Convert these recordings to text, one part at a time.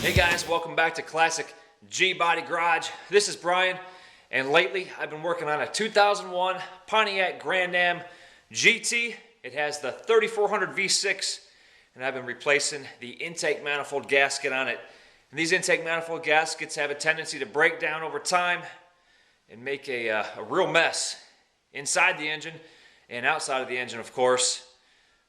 Hey guys, welcome back to Classic G-Body Garage. This is Brian, and lately I've been working on a 2001 Pontiac Grand Am GT. It has the 3400 V6, and I've been replacing the intake manifold gasket on it. And these intake manifold gaskets have a tendency to break down over time and make a real mess inside the engine and outside of the engine, of course.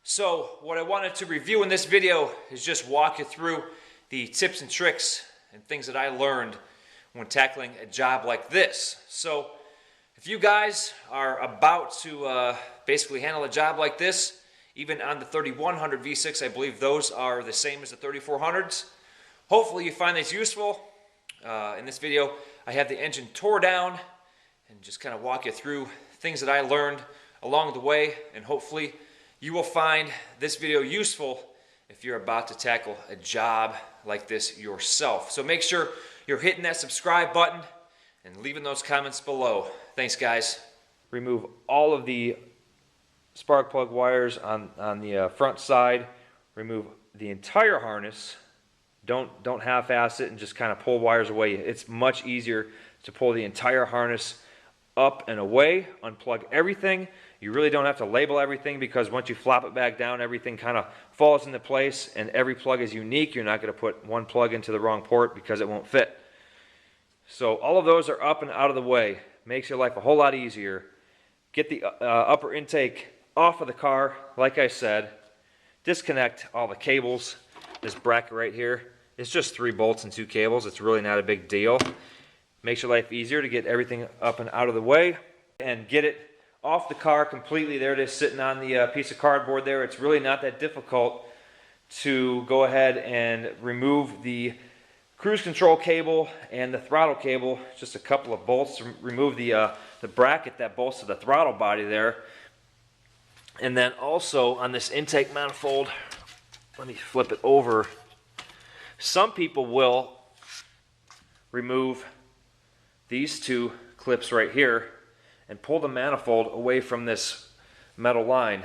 So what I wanted to review in this video is just walk you through the tips and tricks and things that I learned when tackling a job like this. So if you guys are about to basically handle a job like this, even on the 3100 V6, I believe those are the same as the 3400s. Hopefully you find this useful. In this video, I have the engine tore down and just kind of walk you through things that I learned along the way, and hopefully you will find this video useful if you're about to tackle a job like this yourself. So make sure you're hitting that subscribe button and leaving those comments below. Thanks, guys. Remove all of the spark plug wires on the front side. Remove the entire harness. Don't half-ass it and just kind of pull wires away. It's much easier to pull the entire harness up and away, unplug everything. You really don't have to label everything, because once you flop it back down, everything kind of falls into place, and every plug is unique. You're not going to put one plug into the wrong port because it won't fit. So all of those are up and out of the way. Makes your life a whole lot easier. Get the upper intake off of the car, like I said. Disconnect all the cables. This bracket right here, it's just 3 bolts and 2 cables. It's really not a big deal. Makes your life easier to get everything up and out of the way and get it off the car completely. There it is, sitting on the piece of cardboard there. It's really not that difficult to go ahead and remove the cruise control cable and the throttle cable. Just a couple of bolts to remove the bracket that bolts to the throttle body there. And then also on this intake manifold, let me flip it over. Some people will remove these 2 clips right here and pull the manifold away from this metal line.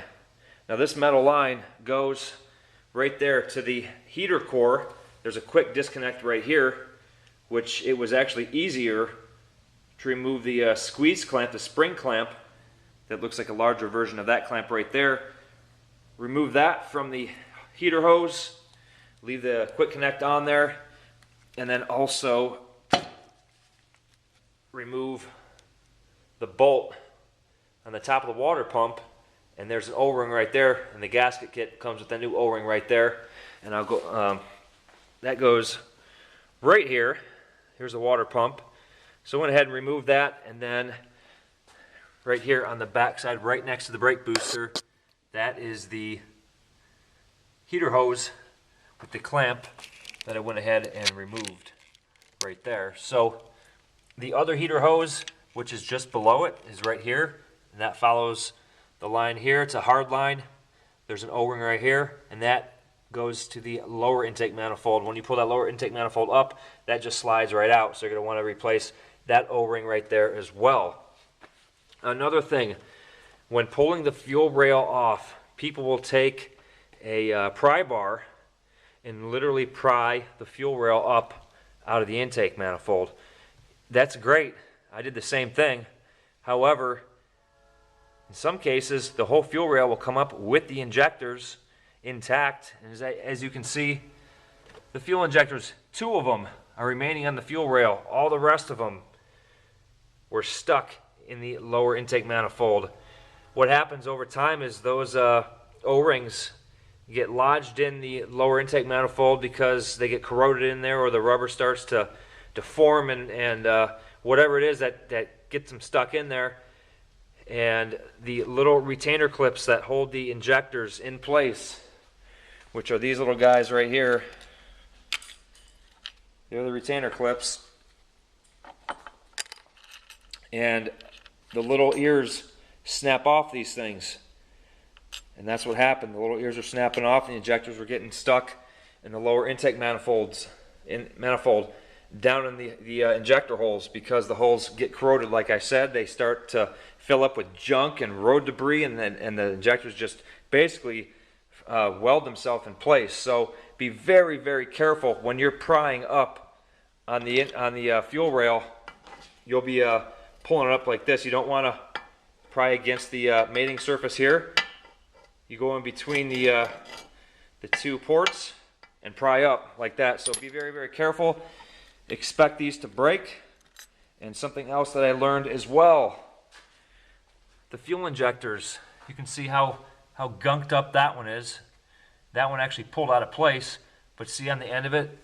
Now this metal line goes right there to the heater core. There's a quick disconnect right here, which it was actually easier to remove the squeeze clamp, the spring clamp, that looks like a larger version of that clamp right there. Remove that from the heater hose, leave the quick connect on there, and then also remove the bolt on the top of the water pump, and there's an O-ring right there, and the gasket kit comes with a new O-ring right there. And I'll go that goes right here. Here's the water pump. So I went ahead and removed that, and then right here on the back side, right next to the brake booster, that is the heater hose with the clamp that I went ahead and removed right there. So the other heater hose, which is just below it, is right here, and that follows the line here. It's a hard line. There's an O-ring right here, and that goes to the lower intake manifold. When you pull that lower intake manifold up, that just slides right out, so you're going to want to replace that O-ring right there as well. Another thing, when pulling the fuel rail off, people will take a pry bar and literally pry the fuel rail up out of the intake manifold. That's great. I did the same thing. However, in some cases, the whole fuel rail will come up with the injectors intact. And as you can see, the fuel injectors, 2 of them are remaining on the fuel rail. All the rest of them were stuck in the lower intake manifold. What happens over time is those O-rings get lodged in the lower intake manifold because they get corroded in there, or the rubber starts to form, and whatever it is that gets them stuck in there. And the little retainer clips that hold the injectors in place, which are these little guys right here, they're the retainer clips, and the little ears snap off these things. And that's what happened. The little ears are snapping off, and the injectors were getting stuck in the lower intake manifold down in the injector holes, because the holes get corroded. Like I said, they start to fill up with junk and road debris, and the injectors just basically weld themselves in place. So be very, very careful when you're prying up on the fuel rail. You'll be pulling it up like this. You don't want to pry against the mating surface here. You go in between the two ports and pry up like that. So be very, very careful. Expect these to break. And something else that I learned as well, the fuel injectors. You can see how gunked up that one is. That one actually pulled out of place, but see on the end of it,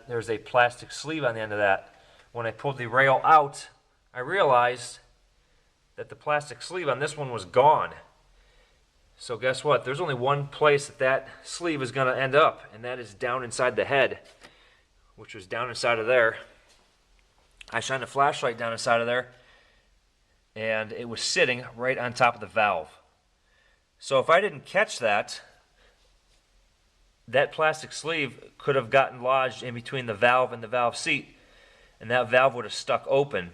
there's a plastic sleeve on the end of that. When I pulled the rail out, I realized that the plastic sleeve on this one was gone. So guess what? There's only one place that sleeve is going to end up, and that is down inside the head, which was down inside of there. I shined a flashlight down inside of there, and it was sitting right on top of the valve. So if I didn't catch that, that plastic sleeve could have gotten lodged in between the valve and the valve seat, and that valve would have stuck open,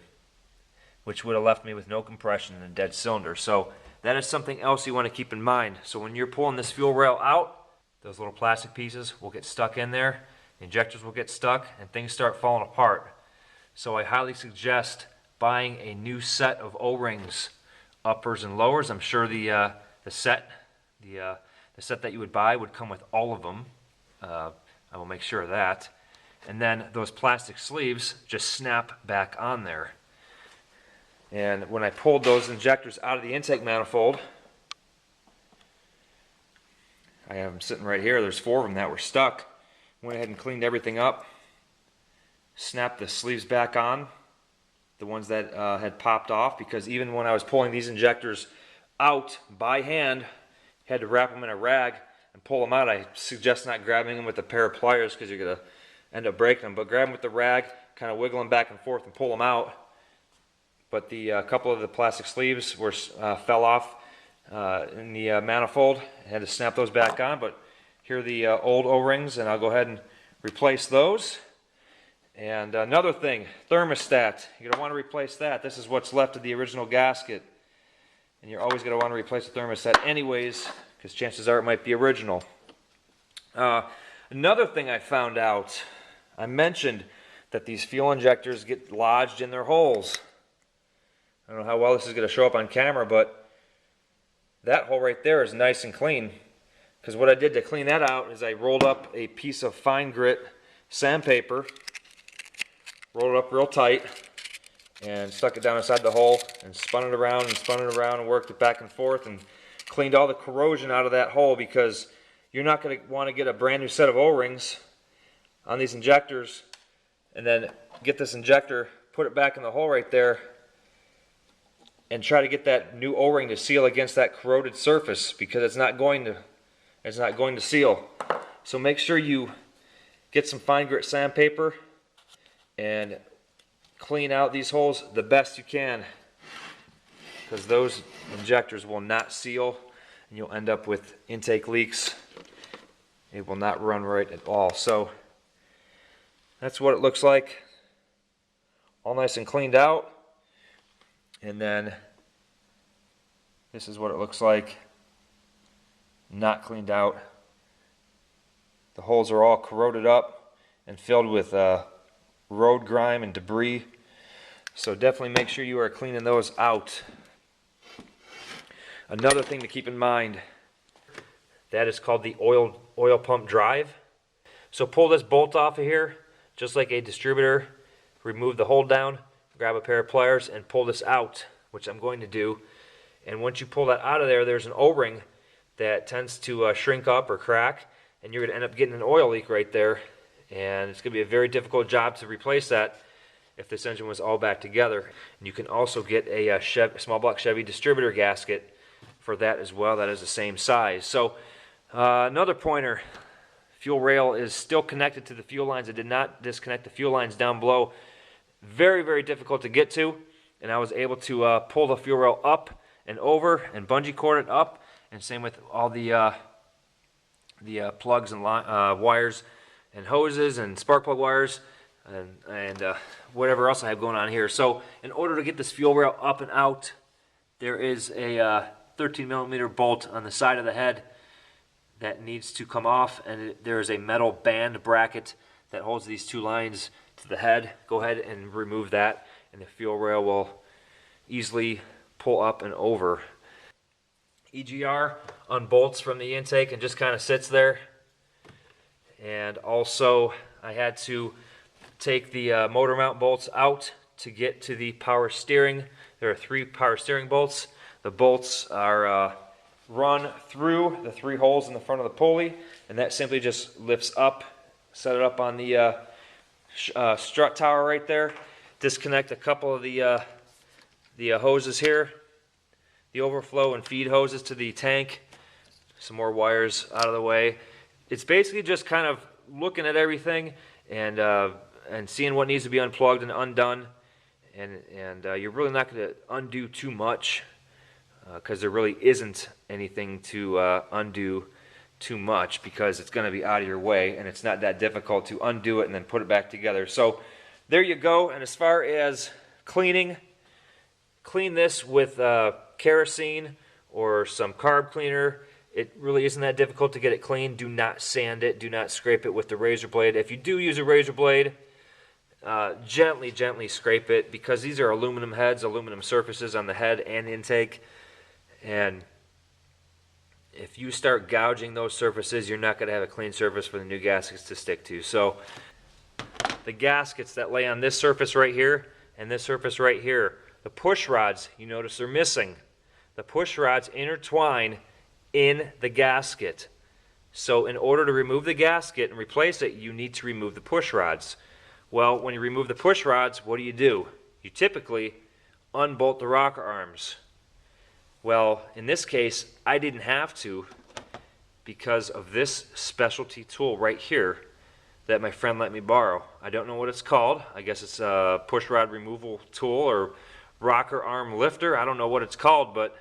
which would have left me with no compression and a dead cylinder. So that is something else you want to keep in mind. So when you're pulling this fuel rail out, those little plastic pieces will get stuck in there, the injectors will get stuck, and things start falling apart. So I highly suggest buying a new set of O-rings, uppers and lowers. I'm sure the set that you would buy would come with all of them. I will make sure of that. And then those plastic sleeves just snap back on there. And when I pulled those injectors out of the intake manifold, I have them sitting right here. There's 4 of them that were stuck. Went ahead and cleaned everything up. Snapped the sleeves back on, the ones that had popped off, because even when I was pulling these injectors out by hand, had to wrap them in a rag and pull them out. I suggest not grabbing them with a pair of pliers because you're going to end up breaking them, but grab them with the rag, kind of wiggle them back and forth and pull them out. But the couple of the plastic sleeves were fell off in the manifold. I had to snap those back on, but here are the old O-rings, and I'll go ahead and replace those. And another thing, thermostat. You're going to want to replace that. This is what's left of the original gasket. And you're always going to want to replace the thermostat anyways, because chances are it might be original. Another thing I found out, I mentioned that these fuel injectors get lodged in their holes. I don't know how well this is going to show up on camera, but that hole right there is nice and clean. Because what I did to clean that out is I rolled up a piece of fine grit sandpaper, rolled it up real tight, and stuck it down inside the hole and spun it around and worked it back and forth and cleaned all the corrosion out of that hole, because you're not going to want to get a brand new set of O-rings on these injectors and then get this injector, put it back in the hole right there, and try to get that new O-ring to seal against that corroded surface, because it's not going to seal. So make sure you get some fine grit sandpaper and clean out these holes the best you can, because those injectors will not seal and you'll end up with intake leaks. It will not run right at all. So that's what it looks like, all nice and cleaned out. And then this is what it looks like not cleaned out. The holes are all corroded up and filled with road grime and debris, so definitely make sure you are cleaning those out. Another thing to keep in mind, that is called the oil pump drive. So pull this bolt off of here just like a distributor, remove the hold down, grab a pair of pliers and pull this out, which I'm going to do. And once you pull that out of there, there's an O-ring that tends to shrink up or crack, and you're going to end up getting an oil leak right there. And it's going to be a very difficult job to replace that if this engine was all back together. And you can also get a small block Chevy distributor gasket for that as well. That is the same size. So another pointer, fuel rail is still connected to the fuel lines. I did not disconnect the fuel lines down below. Very, very difficult to get to. And I was able to pull the fuel rail up and over and bungee cord it up. And same with all the plugs and wires and hoses and spark plug wires and whatever else I have going on here. So in order to get this fuel rail up and out, there is a 13mm bolt on the side of the head that needs to come off, and there is a metal band bracket that holds these two lines to the head. Go ahead and remove that, and the fuel rail will easily pull up and over. EGR unbolts from the intake and just kind of sits there. And also I had to take the motor mount bolts out to get to the power steering. There are 3 power steering bolts. The bolts are run through the 3 holes in the front of the pulley, and that simply just lifts up. Set it up on the strut tower right there. Disconnect a couple of the hoses here, the overflow and feed hoses to the tank. Some more wires out of the way. It's basically just kind of looking at everything and seeing what needs to be unplugged and undone. And you're really not going to undo too much because there really isn't anything to undo too much, because it's going to be out of your way and it's not that difficult to undo it and then put it back together. So there you go. And as far as cleaning, clean this with kerosene or some carb cleaner. It really isn't that difficult to get it clean. Do not sand it. Do not scrape it with the razor blade. If you do use a razor blade, gently scrape it, because these are aluminum heads, aluminum surfaces on the head and intake. And if you start gouging those surfaces, you're not going to have a clean surface for the new gaskets to stick to. So the gaskets that lay on this surface right here and this surface right here, the push rods, you notice they're missing. The push rods intertwine in the gasket. So in order to remove the gasket and replace it, you need to remove the push rods. Well, when you remove the push rods, what do? You typically unbolt the rocker arms. Well, in this case, I didn't have to, because of this specialty tool right here that my friend let me borrow. I don't know what it's called. I guess it's a push rod removal tool or rocker arm lifter. I don't know what it's called, but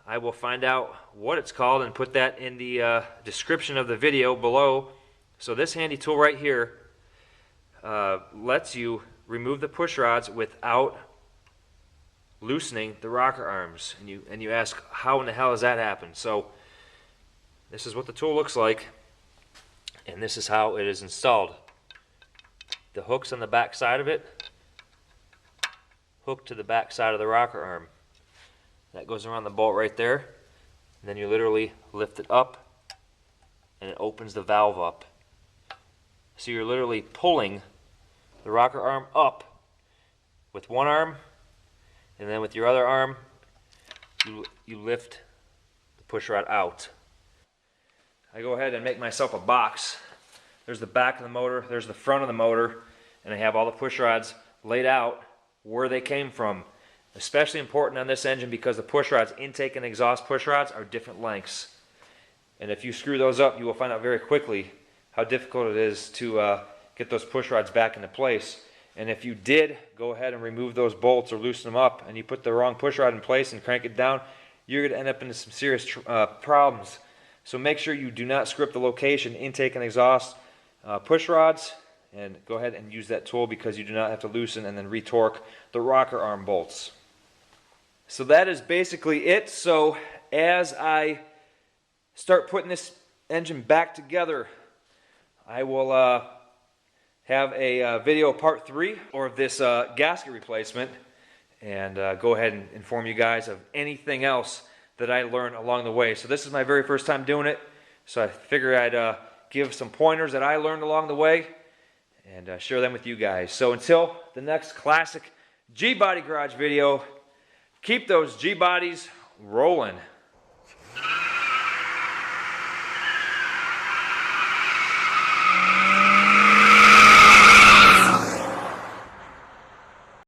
I will find out what it's called and put that in the description of the video below. So this handy tool right here lets you remove the push rods without loosening the rocker arms. And you ask, how in the hell does that happen? So this is what the tool looks like, and this is how it is installed. The hook's on the back side of it, hooked to the back side of the rocker arm. That goes around the bolt right there, and then you literally lift it up and it opens the valve up. So you're literally pulling the rocker arm up with one arm, and then with your other arm you lift the push rod out. I go ahead and make myself a box. There's the back of the motor, there's the front of the motor, and I have all the push rods laid out where they came from. Especially important on this engine because the push rods, intake and exhaust push rods, are different lengths. And if you screw those up, you will find out very quickly how difficult it is to get those push rods back into place. And if you did go ahead and remove those bolts or loosen them up, and you put the wrong push rod in place and crank it down, you're going to end up into some serious problems. So make sure you do not screw up the location, intake and exhaust push rods, and go ahead and use that tool, because you do not have to loosen and then retorque the rocker arm bolts. So that is basically it. So as I start putting this engine back together, I will have a video part 3 of this gasket replacement, and go ahead and inform you guys of anything else that I learned along the way. So this is my very first time doing it, so I figured I'd give some pointers that I learned along the way and share them with you guys. So until the next classic G-Body Garage video, keep those G-bodies rolling.